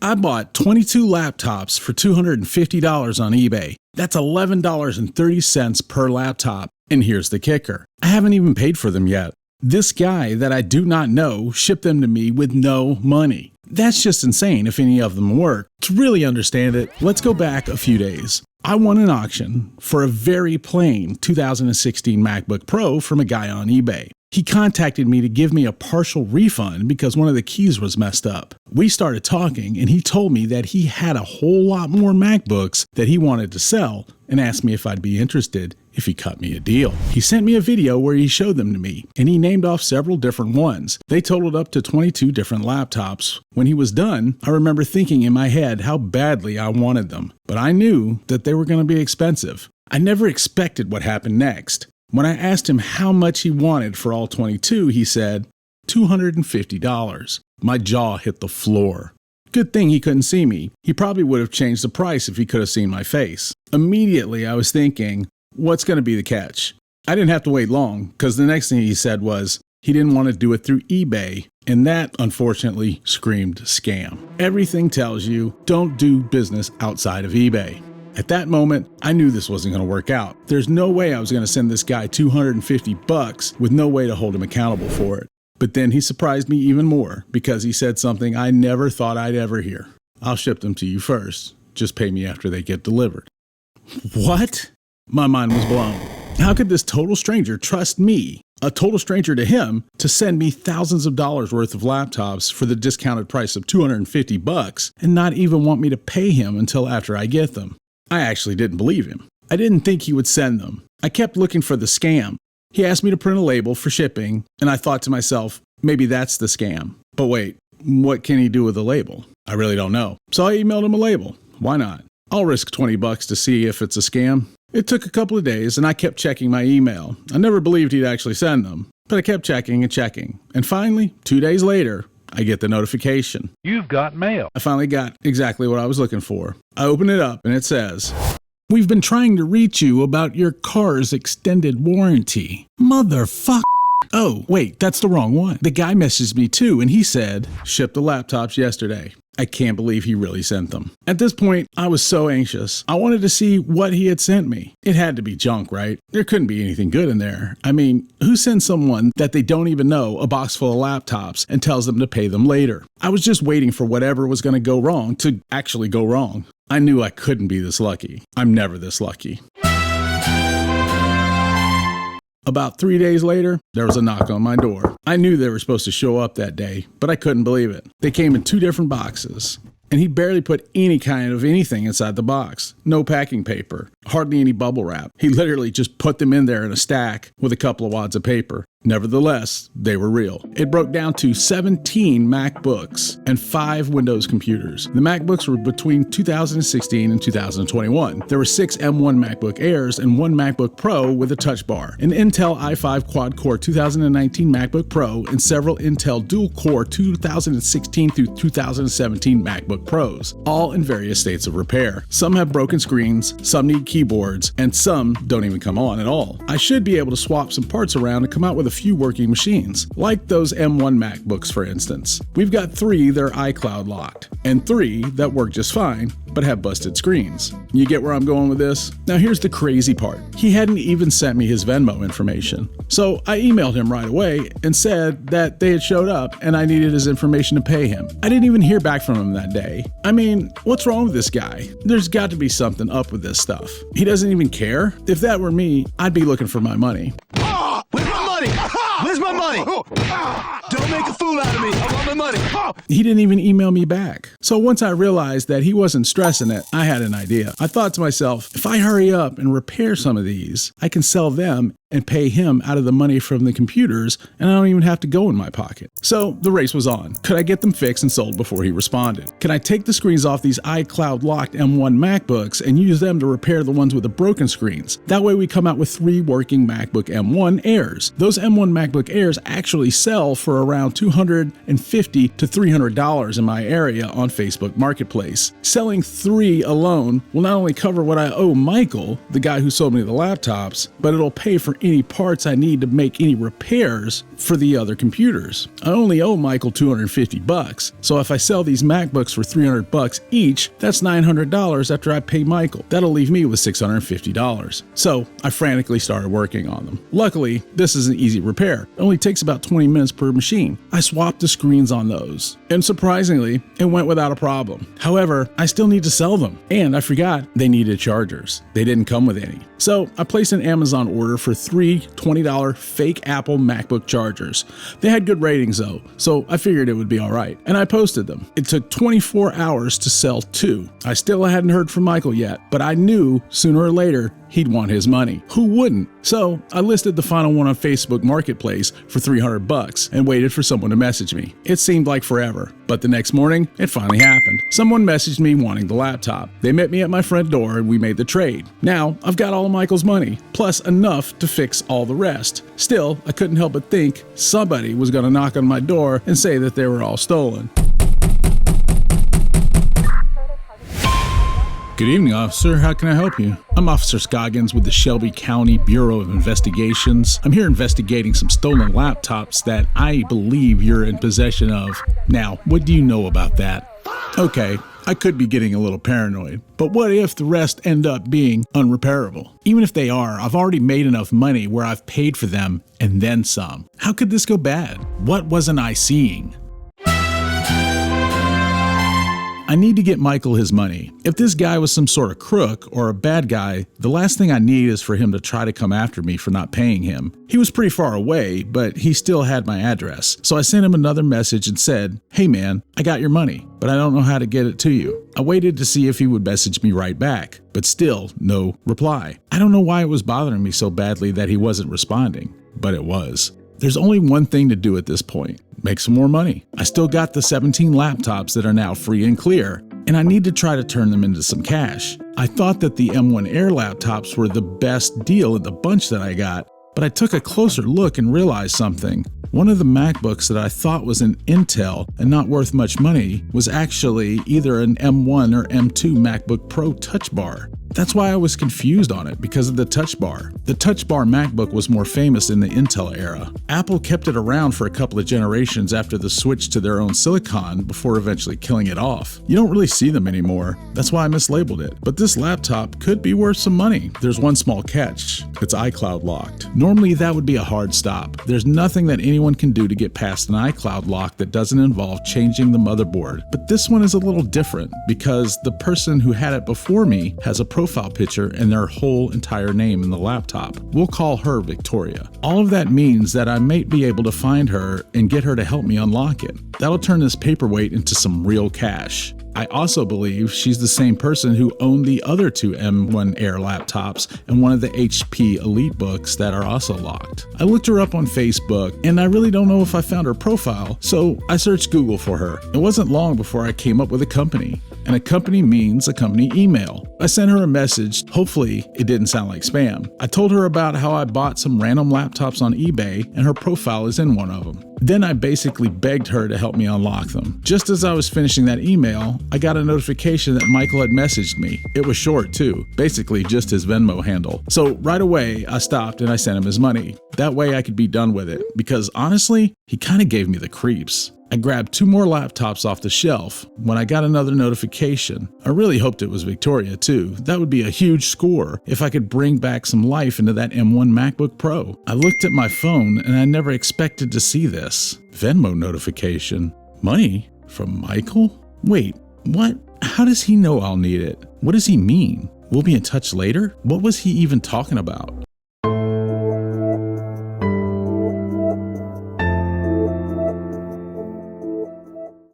I bought 22 laptops for $250 on eBay. That's $11.30 per laptop. And here's the kicker. I haven't even paid for them yet. This guy that I do not know shipped them to me with no money. That's just insane if any of them work. To really understand it, let's go back a few days. I won an auction for a very plain 2016 MacBook Pro from a guy on eBay. He contacted me to give me a partial refund because one of the keys was messed up. We started talking and he told me that he had a whole lot more MacBooks that he wanted to sell and asked me if I'd be interested if he cut me a deal. He sent me a video where he showed them to me and he named off several different ones. They totaled up to 22 different laptops. When he was done, I remember thinking in my head how badly I wanted them, but I knew that they were going to be expensive. I never expected what happened next. When I asked him how much he wanted for all 22, he said, $250. My jaw hit the floor. Good thing he couldn't see me. He probably would have changed the price if he could have seen my face. Immediately, I was thinking, what's going to be the catch? I didn't have to wait long, because the next thing he said was he didn't want to do it through eBay, and that, unfortunately, screamed scam. Everything tells you, don't do business outside of eBay. At that moment, I knew this wasn't going to work out. There's no way I was going to send this guy $250 with no way to hold him accountable for it. But then he surprised me even more because he said something I never thought I'd ever hear. I'll ship them to you first. Just pay me after they get delivered. What? My mind was blown. How could this total stranger trust me, a total stranger to him, to send me thousands of dollars worth of laptops for the discounted price of $250 and not even want me to pay him until after I get them? I actually didn't believe him. I didn't think he would send them. I kept looking for the scam. He asked me to print a label for shipping, and I thought to myself, maybe that's the scam. But wait, what can he do with a label? I really don't know. So I emailed him a label. Why not? I'll risk $20 to see if it's a scam. It took a couple of days, and I kept checking my email. I never believed he'd actually send them, but I kept checking and checking. And finally, 2 days later, I get the notification. You've got mail. I finally got exactly what I was looking for. I open it up and it says, we've been trying to reach you about your car's extended warranty. Motherfucker. Oh, wait, that's the wrong one. The guy messaged me too and he said, shipped the laptops yesterday. I can't believe he really sent them. At this point, I was so anxious. I wanted to see what he had sent me. It had to be junk, right? There couldn't be anything good in there. I mean, who sends someone that they don't even know a box full of laptops and tells them to pay them later? I was just waiting for whatever was going to go wrong to actually go wrong. I knew I couldn't be this lucky. I'm never this lucky. About 3 days later, there was a knock on my door. I knew they were supposed to show up that day, but I couldn't believe it. They came in 2 different boxes, and he barely put any kind of anything inside the box. No packing paper, hardly any bubble wrap. He literally just put them in there in a stack with a couple of wads of paper. Nevertheless, they were real. It broke down to 17 MacBooks and 5 Windows computers. The MacBooks were between 2016 and 2021. There were 6 M1 MacBook Airs and 1 MacBook Pro with a touch bar, an Intel i5 quad-core 2019 MacBook Pro, and several Intel dual-core 2016 through 2017 MacBook Pros, all in various states of repair. Some have broken screens, some need keyboards, and some don't even come on at all. I should be able to swap some parts around and come out with a few working machines, like those M1 MacBooks for instance. We've got 3 that are iCloud locked, and 3 that work just fine, but have busted screens. You get where I'm going with this? Now here's the crazy part. He hadn't even sent me his Venmo information. So I emailed him right away and said that they had showed up and I needed his information to pay him. I didn't even hear back from him that day. I mean, what's wrong with this guy? There's got to be something up with this stuff. He doesn't even care? If that were me, I'd be looking for my money. Where's my money? Where's my money? Don't make a fool out of me. I want my money. He didn't even email me back. So once I realized that he wasn't stressing it, I had an idea. I thought to myself, if I hurry up and repair some of these, I can sell them and pay him out of the money from the computers, and I don't even have to go in my pocket. So the race was on. Could I get them fixed and sold before he responded? Can I take the screens off these iCloud locked M1 MacBooks and use them to repair the ones with the broken screens? That way we come out with 3 working MacBook M1 Airs. Those M1 MacBook Airs actually sell for around $250 to $300 in my area on Facebook Marketplace. Selling 3 alone will not only cover what I owe Michael, the guy who sold me the laptops, but it'll pay for any parts I need to make any repairs for the other computers. I only owe Michael $250, so if I sell these MacBooks for $300 each, that's $900 after I pay Michael. That'll leave me with $650. So I frantically started working on them. Luckily, this is an easy repair. It only takes about 20 minutes per machine. I swapped the screens on those, and surprisingly, it went without a problem. However, I still need to sell them, and I forgot they needed chargers. They didn't come with any. So I placed an Amazon order for 3 $20 fake Apple MacBook chargers. They had good ratings though, so I figured it would be alright, and I posted them. It took 24 hours to sell 2. I still hadn't heard from Michael yet, but I knew sooner or later he'd want his money. Who wouldn't? So I listed the final one on Facebook Marketplace for $300 and waited for someone to message me. It seemed like forever, but the next morning, it finally happened. Someone messaged me wanting the laptop. They met me at my front door and we made the trade. Now, I've got all of Michael's money, plus enough to fix all the rest. Still, I couldn't help but think somebody was going to knock on my door and say that they were all stolen. Good evening, officer. How can I help you? I'm Officer Scoggins with the Shelby County Bureau of Investigations. I'm here investigating some stolen laptops that I believe you're in possession of. Now, what do you know about that? Okay, I could be getting a little paranoid, but what if the rest end up being unrepairable? Even if they are, I've already made enough money where I've paid for them and then some. How could this go bad? What wasn't I seeing? I need to get Michael his money. If this guy was some sort of crook or a bad guy, the last thing I need is for him to try to come after me for not paying him. He was pretty far away, but he still had my address. So I sent him another message and said, "Hey man, I got your money, but I don't know how to get it to you." I waited to see if he would message me right back, but still no reply. I don't know why it was bothering me so badly that he wasn't responding, but it was. There's only one thing to do at this point. Make some more money. I still got the 17 laptops that are now free and clear, and I need to try to turn them into some cash. I thought that the M1 Air laptops were the best deal in the bunch that I got, but I took a closer look and realized something. One of the MacBooks that I thought was an Intel and not worth much money was actually either an M1 or M2 MacBook Pro Touch Bar. That's why I was confused on it, because of the Touch Bar. The Touch Bar MacBook was more famous in the Intel era. Apple kept it around for a couple of generations after the switch to their own silicon before eventually killing it off. You don't really see them anymore. That's why I mislabeled it. But this laptop could be worth some money. There's one small catch. It's iCloud locked. Normally that would be a hard stop. There's nothing that anyone can do to get past an iCloud lock that doesn't involve changing the motherboard. But this one is a little different because the person who had it before me has a profile picture and their whole entire name in the laptop. We'll call her Victoria. All of that means that I might be able to find her and get her to help me unlock it. That'll turn this paperweight into some real cash. I also believe she's the same person who owned the other 2 M1 Air laptops and one of the HP EliteBooks that are also locked. I looked her up on Facebook, and I really don't know if I found her profile, so I searched Google for her. It wasn't long before I came up with a company. And a company means a company email. I sent her a message. Hopefully, it didn't sound like spam. I told her about how I bought some random laptops on eBay, and her profile is in one of them. Then I basically begged her to help me unlock them. Just as I was finishing that email, I got a notification that Michael had messaged me. It was short too, basically just his Venmo handle. So right away, I stopped and I sent him his money. That way I could be done with it, because honestly, he kind of gave me the creeps. I grabbed 2 more laptops off the shelf when I got another notification. I really hoped it was Victoria too. That would be a huge score if I could bring back some life into that M1 MacBook Pro. I looked at my phone and I never expected to see this. Venmo notification. Money? From Michael? Wait, what? How does he know I'll need it? What does he mean? We'll be in touch later? What was he even talking about?